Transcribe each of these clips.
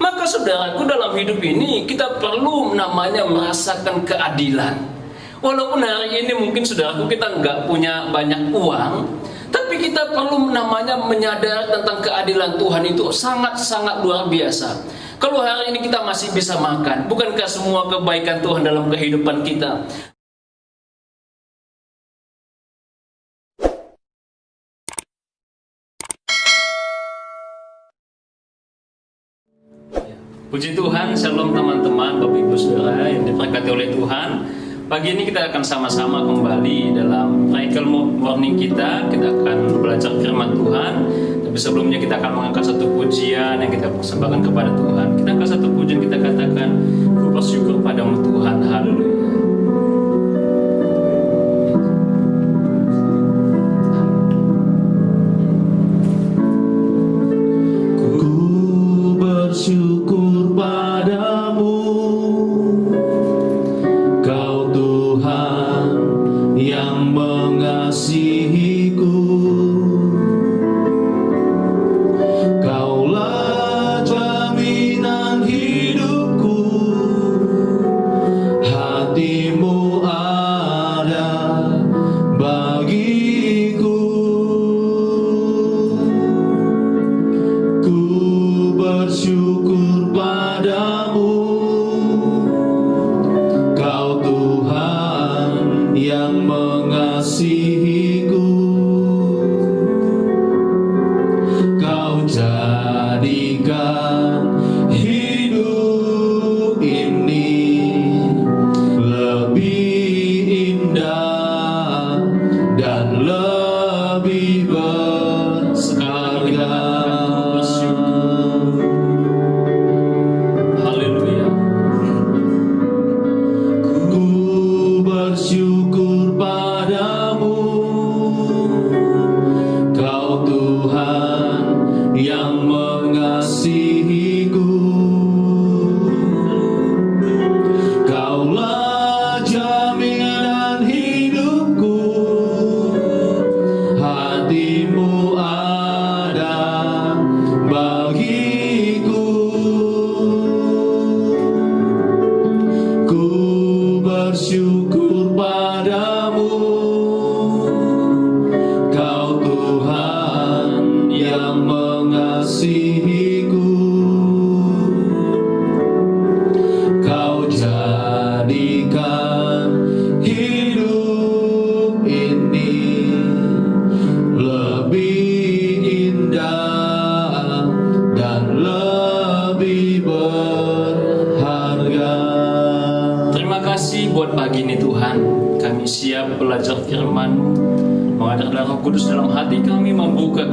Maka saudaraku, dalam hidup ini kita perlu namanya merasakan keadilan. Walaupun hari ini mungkin saudaraku kita nggak punya banyak uang, tapi kita perlu namanya menyadari tentang keadilan Tuhan itu sangat-sangat luar biasa. Kalau hari ini kita masih bisa makan, bukankah semua kebaikan Tuhan dalam kehidupan kita? Puji Tuhan, shalom teman-teman, Bapak Ibu Saudara yang diberkati oleh Tuhan. Pagi ini kita akan sama-sama kembali dalam Miracle Morning kita. Kita akan belajar firman Tuhan. Tapi sebelumnya kita akan mengangkat satu pujian yang kita persembahkan kepada Tuhan. Kita angkat satu pujian, kita katakan, ku bersyukur padamu Tuhan, haleluya.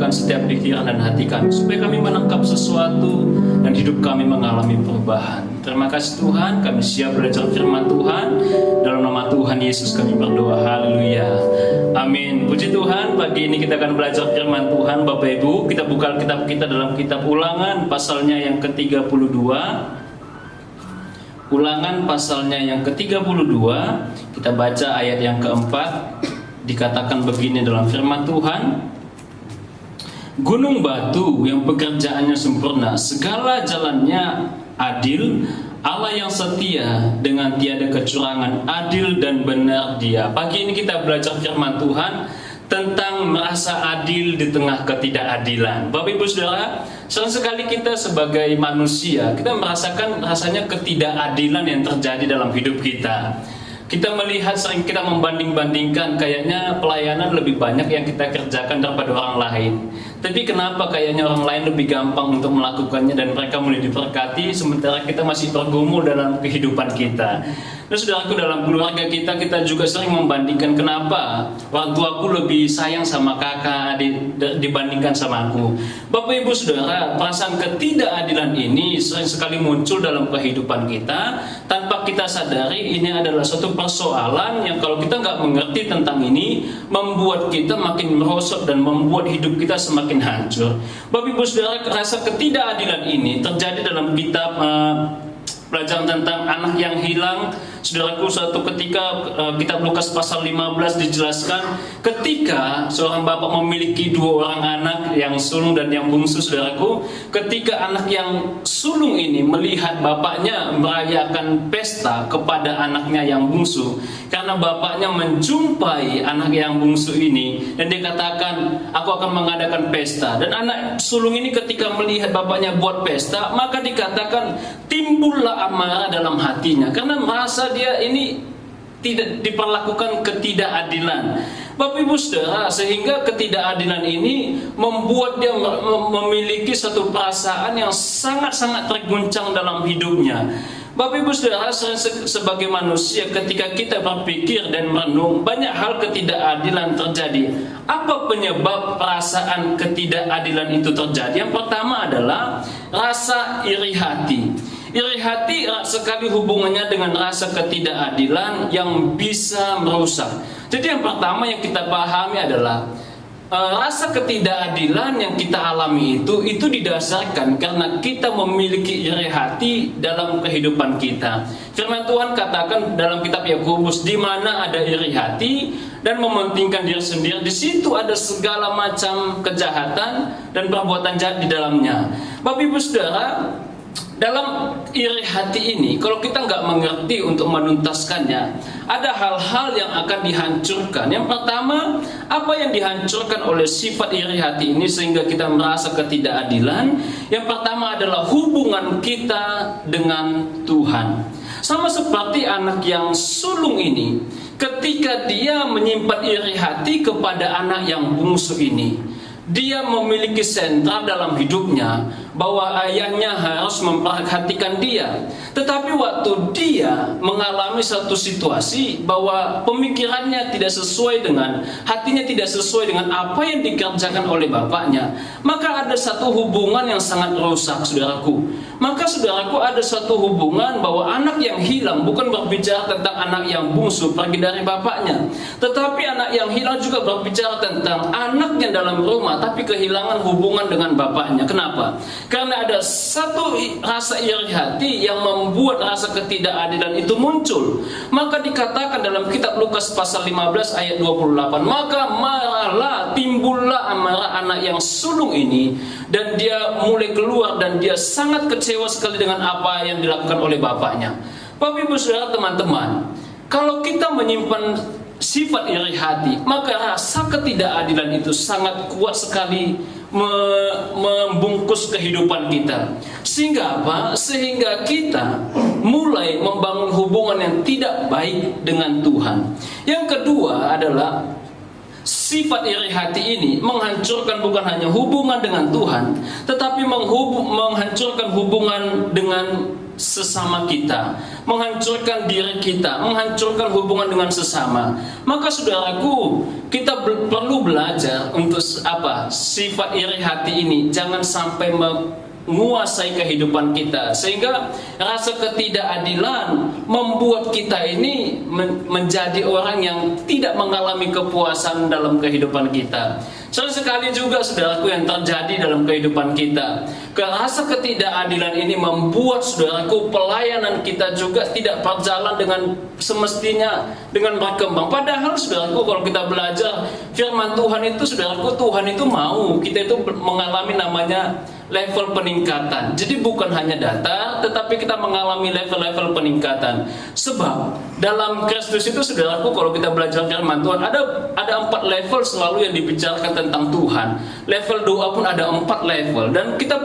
Setiap pikiran dan hati kami supaya kami menangkap sesuatu dan hidup kami mengalami perubahan. Terima kasih Tuhan, kami siap belajar firman Tuhan. Dalam nama Tuhan Yesus kami berdoa, haleluya, amin. Puji Tuhan, pagi ini kita akan belajar firman Tuhan. Bapak Ibu, kita buka kitab kita dalam kitab Ulangan pasalnya yang ke-32. Ulangan pasalnya yang ke-32, kita baca ayat yang keempat. Dikatakan begini dalam firman Tuhan: gunung batu yang pekerjaannya sempurna, segala jalannya adil, Allah yang setia dengan tiada kecurangan, adil dan benar Dia. Pagi ini kita belajar firman Tuhan tentang merasa adil di tengah ketidakadilan. Bapak Ibu Saudara, sering sekali kita sebagai manusia, kita merasakan rasanya ketidakadilan yang terjadi dalam hidup kita. Kita melihat, sering kita membanding-bandingkan, kayaknya pelayanan lebih banyak yang kita kerjakan daripada orang lain. Tapi kenapa kayaknya orang lain lebih gampang untuk melakukannya dan mereka mulai diberkati, sementara kita masih bergumul dalam kehidupan kita. Nah saudaraku, dalam keluarga kita juga sering membandingkan, kenapa orang tuaku lebih sayang sama kakak dibandingkan sama aku. Bapak Ibu Saudara, perasaan ketidakadilan ini sering sekali muncul dalam kehidupan kita tanpa kita sadari. Ini adalah suatu persoalan yang kalau kita nggak mengerti tentang ini, membuat kita makin merosot dan membuat hidup kita semakin hancur. Bapak Ibu Saudara, rasa ketidakadilan ini terjadi dalam kitab pelajaran tentang anak yang hilang. Saudaraku, suatu ketika kitab Lukas pasal 15 dijelaskan ketika seorang bapak memiliki dua orang anak, yang sulung dan yang bungsu. Saudaraku, ketika anak yang sulung ini melihat bapaknya merayakan pesta kepada anaknya yang bungsu, karena bapaknya menjumpai anak yang bungsu ini dan dia katakan, aku akan mengadakan pesta. Dan anak sulung ini ketika melihat bapaknya buat pesta, maka dikatakan timbullah amarah dalam hatinya karena merasa dia ini tidak diperlakukan ketidakadilan. Bapak Ibu Saudara, sehingga ketidakadilan ini membuat dia memiliki satu perasaan yang sangat-sangat terguncang dalam hidupnya. Bapak Ibu Saudara, sebagai manusia ketika kita berpikir dan merenung, banyak hal ketidakadilan terjadi. Apa penyebab perasaan ketidakadilan itu terjadi? Yang pertama adalah rasa iri hati. Iri hati sekali hubungannya dengan rasa ketidakadilan yang bisa merusak. Jadi yang pertama yang kita pahami adalah rasa ketidakadilan yang kita alami itu didasarkan karena kita memiliki iri hati dalam kehidupan kita. Firman Tuhan katakan dalam kitab Yakobus, di mana ada iri hati dan mementingkan diri sendiri, di situ ada segala macam kejahatan dan perbuatan jahat di dalamnya. Bapak Ibu Saudara, dalam iri hati ini, kalau kita nggak mengerti untuk menuntaskannya, ada hal-hal yang akan dihancurkan. Yang pertama, apa yang dihancurkan oleh sifat iri hati ini sehingga kita merasa ketidakadilan? Yang pertama adalah hubungan kita dengan Tuhan. Sama seperti anak yang sulung ini, ketika dia menyimpan iri hati kepada anak yang bungsu ini, dia memiliki sentral dalam hidupnya bahwa ayahnya harus memperhatikan dia. Tetapi waktu dia mengalami satu situasi bahwa pemikirannya tidak sesuai dengan, hatinya tidak sesuai dengan apa yang dikerjakan oleh bapaknya, maka ada satu hubungan yang sangat rusak, saudaraku. Maka saudaraku, ada satu hubungan bahwa anak yang hilang bukan berbicara tentang anak yang bungsu pergi dari bapaknya, tetapi anak yang hilang juga berbicara tentang anaknya dalam rumah tapi kehilangan hubungan dengan bapaknya. Kenapa? Karena ada satu rasa iri hati yang membuat rasa ketidakadilan itu muncul. Maka dikatakan dalam kitab Lukas pasal 15 ayat 28, maka marahlah, timbullah amarah anak yang sulung ini, dan dia mulai keluar dan dia sangat kecewa sekali dengan apa yang dilakukan oleh bapaknya. Bapak Ibu Saudara, teman-teman, kalau kita menyimpan sifat iri hati, maka rasa ketidakadilan itu sangat kuat sekali membungkus kehidupan kita. Sehingga apa? Sehingga kita mulai membangun hubungan yang tidak baik dengan Tuhan. Yang kedua adalah sifat iri hati ini menghancurkan bukan hanya hubungan dengan Tuhan, tetapi menghancurkan hubungan dengan sesama kita, menghancurkan diri kita, menghancurkan hubungan dengan sesama. Maka saudaraku, kita perlu belajar untuk apa? Sifat iri hati ini jangan sampai menguasai kehidupan kita, sehingga rasa ketidakadilan membuat kita ini menjadi orang yang tidak mengalami kepuasan dalam kehidupan kita. Sering sekali juga saudaraku yang terjadi dalam kehidupan kita, rasa ketidakadilan ini membuat saudaraku pelayanan kita juga tidak berjalan dengan semestinya, dengan berkembang. Padahal saudaraku, kalau kita belajar firman Tuhan itu, saudaraku, Tuhan itu mau kita itu mengalami namanya level peningkatan. Jadi bukan hanya data, tetapi kita mengalami level-level peningkatan. Sebab dalam Kristus itu saudaraku, kalau kita belajar firman Tuhan, ada 4 level selalu yang dibicarakan tentang Tuhan. Level doa pun ada 4 level. Dan kita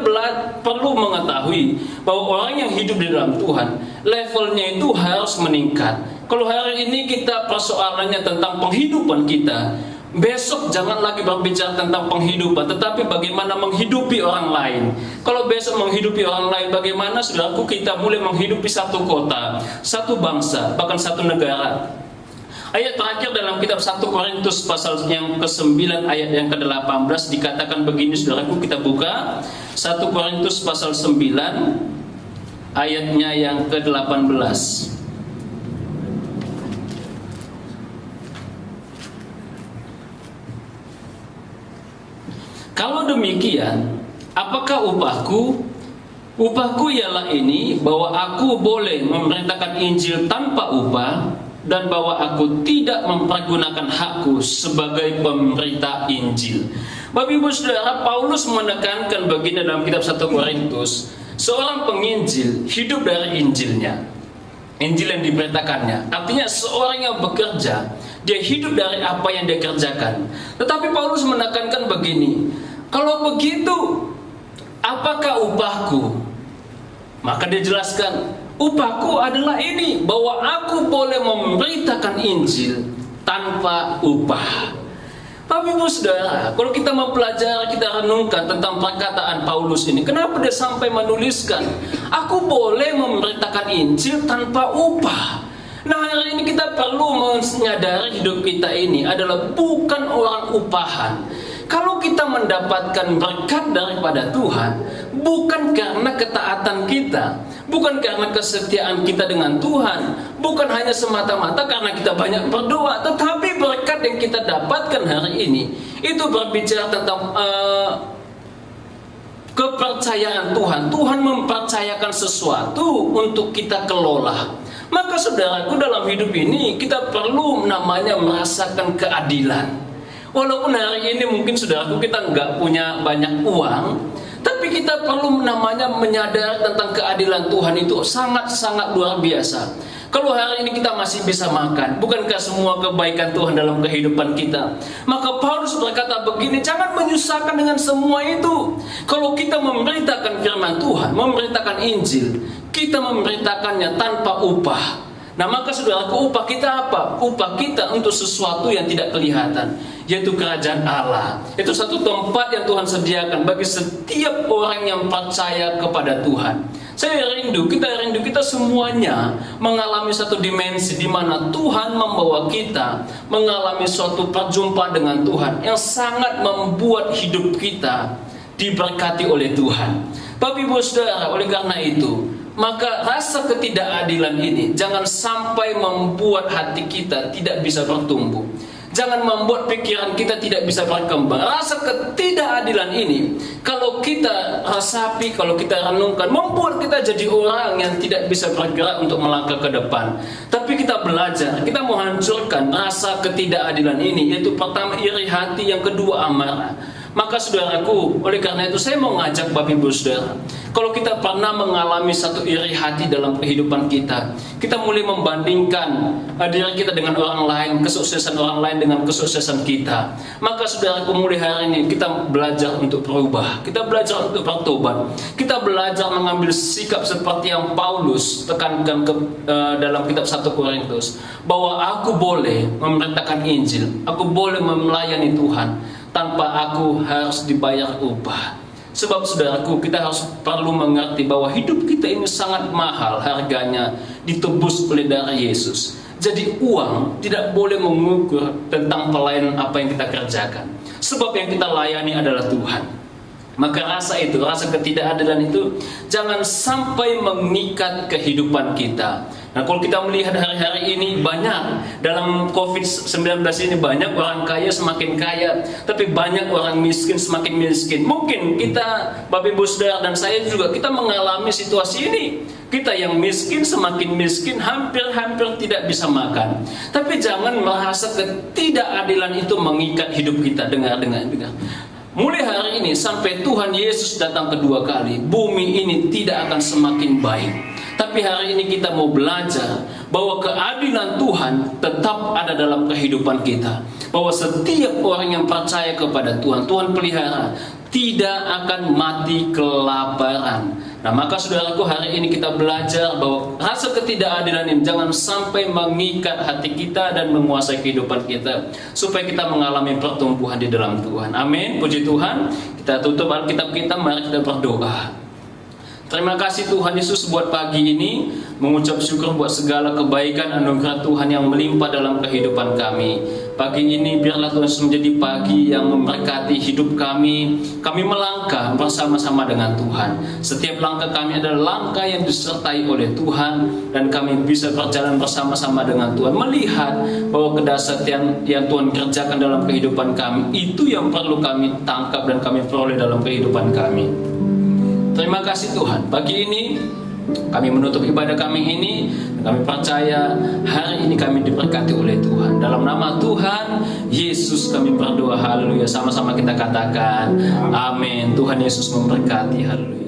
perlu mengetahui bahwa orang yang hidup di dalam Tuhan, levelnya itu harus meningkat. Kalau hari ini kita persoalannya tentang penghidupan kita, besok jangan lagi berbicara tentang penghidupan, tetapi bagaimana menghidupi orang lain. Kalau besok menghidupi orang lain, bagaimana saudaraku kita mulai menghidupi satu kota, satu bangsa, bahkan satu negara. Ayat terakhir dalam kitab 1 Korintus pasal yang ke-9 ayat yang ke-18 dikatakan begini, saudaraku, kita buka 1 Korintus pasal 9 ayatnya yang ke-18. Kalau demikian, apakah upahku? Upahku ialah ini, bahwa aku boleh memberitakan Injil tanpa upah, dan bahwa aku tidak mempergunakan hakku sebagai pemberita Injil. Bapak Ibu Saudara, Paulus menekankan begini dalam kitab 1 Korintus, seorang penginjil hidup dari Injilnya, Injil yang diberitakannya. Artinya seorang yang bekerja, dia hidup dari apa yang dia kerjakan. Tetapi Paulus menekankan begini, kalau begitu, apakah upahku? Maka dia jelaskan, upahku adalah ini, bahwa aku boleh memberitakan Injil tanpa upah. Tapi Ibu Saudara, kalau kita mempelajari, kita renungkan tentang perkataan Paulus ini, kenapa dia sampai menuliskan, aku boleh memberitakan Injil tanpa upah? Nah, hari ini kita perlu menyadari hidup kita ini adalah bukan orang upahan. Kalau kita mendapatkan berkat daripada Tuhan, bukan karena ketaatan kita, bukan karena kesetiaan kita dengan Tuhan, bukan hanya semata-mata karena kita banyak berdoa, tetapi berkat yang kita dapatkan hari ini, itu berbicara tentang kepercayaan Tuhan. Tuhan mempercayakan sesuatu untuk kita kelola. Maka saudaraku, dalam hidup ini kita perlu namanya merasakan keadilan. Walaupun hari ini mungkin saudaraku kita nggak punya banyak uang, tapi kita perlu namanya menyadari tentang keadilan Tuhan itu sangat-sangat luar biasa. Kalau hari ini kita masih bisa makan, bukankah semua kebaikan Tuhan dalam kehidupan kita? Maka Paulus berkata begini, jangan menyusahkan dengan semua itu. Kalau kita memberitakan firman Tuhan, memberitakan Injil, kita memberitakannya tanpa upah. Nah, maka saudaraku, upah kita apa? Upah kita untuk sesuatu yang tidak kelihatan, yaitu kerajaan Allah. Itu satu tempat yang Tuhan sediakan bagi setiap orang yang percaya kepada Tuhan. Kita semuanya mengalami satu dimensi di mana Tuhan membawa kita mengalami suatu perjumpaan dengan Tuhan yang sangat membuat hidup kita diberkati oleh Tuhan. Bapak Ibu Saudara, oleh karena itu, maka rasa ketidakadilan ini jangan sampai membuat hati kita tidak bisa bertumbuh. Jangan membuat pikiran kita tidak bisa berkembang. Rasa ketidakadilan ini, kalau kita rasapi, kalau kita renungkan, membuat kita jadi orang yang tidak bisa bergerak untuk melangkah ke depan. Tapi kita belajar, kita menghancurkan rasa ketidakadilan ini, yaitu pertama iri hati, yang kedua amarah. Maka saudaraku, oleh karena itu saya mau ngajak Bapak Ibu Saudara, kalau kita pernah mengalami satu iri hati dalam kehidupan kita, kita mulai membandingkan diri kita dengan orang lain, kesuksesan orang lain dengan kesuksesan kita. Maka saudaraku, mulai hari ini kita belajar untuk berubah, kita belajar untuk bertobat, kita belajar mengambil sikap seperti yang Paulus tekankan dalam kitab 1 Korintus, bahwa aku boleh memberitakan Injil, aku boleh melayani Tuhan tanpa aku harus dibayar upah. Sebab saudaraku, kita harus perlu mengerti bahwa hidup kita ini sangat mahal harganya, ditebus oleh darah Yesus. Jadi uang tidak boleh mengukur tentang pelayanan apa yang kita kerjakan, sebab yang kita layani adalah Tuhan. Maka rasa ketidakadilan itu jangan sampai mengikat kehidupan kita. Nah, kalau kita melihat hari-hari ini banyak dalam COVID-19 ini, banyak orang kaya semakin kaya, tapi banyak orang miskin semakin miskin. Mungkin kita, Bapak Ibu Saudara dan saya juga, kita mengalami situasi ini. Kita yang miskin semakin miskin, hampir-hampir tidak bisa makan. Tapi jangan merasa ketidakadilan itu mengikat hidup kita. Dengar. Mulai hari ini sampai Tuhan Yesus datang kedua kali, bumi ini tidak akan semakin baik. Tapi hari ini kita mau belajar bahwa keadilan Tuhan tetap ada dalam kehidupan kita. Bahwa setiap orang yang percaya kepada Tuhan, Tuhan pelihara, tidak akan mati kelaparan. Nah, maka saudaraku, hari ini kita belajar bahwa rasa ketidakadilan ini jangan sampai mengikat hati kita dan menguasai kehidupan kita, supaya kita mengalami pertumbuhan di dalam Tuhan. Amin, puji Tuhan. Kita tutup Alkitab kita, mari kita berdoa. Terima kasih Tuhan Yesus buat pagi ini, mengucap syukur buat segala kebaikan anugerah Tuhan yang melimpah dalam kehidupan kami. Pagi ini biarlah Tuhan Yesus menjadi pagi yang memberkati hidup kami. Kami melangkah bersama-sama dengan Tuhan. Setiap langkah kami adalah langkah yang disertai oleh Tuhan, dan kami bisa berjalan bersama-sama dengan Tuhan, melihat bahwa kedahsyatan yang Tuhan kerjakan dalam kehidupan kami, itu yang perlu kami tangkap dan kami peroleh dalam kehidupan kami. Terima kasih Tuhan. Pagi ini kami menutup ibadah kami ini, dan kami percaya hari ini kami diberkati oleh Tuhan. Dalam nama Tuhan Yesus kami berdoa, haleluya. Sama-sama kita katakan amin. Tuhan Yesus memberkati, haleluya.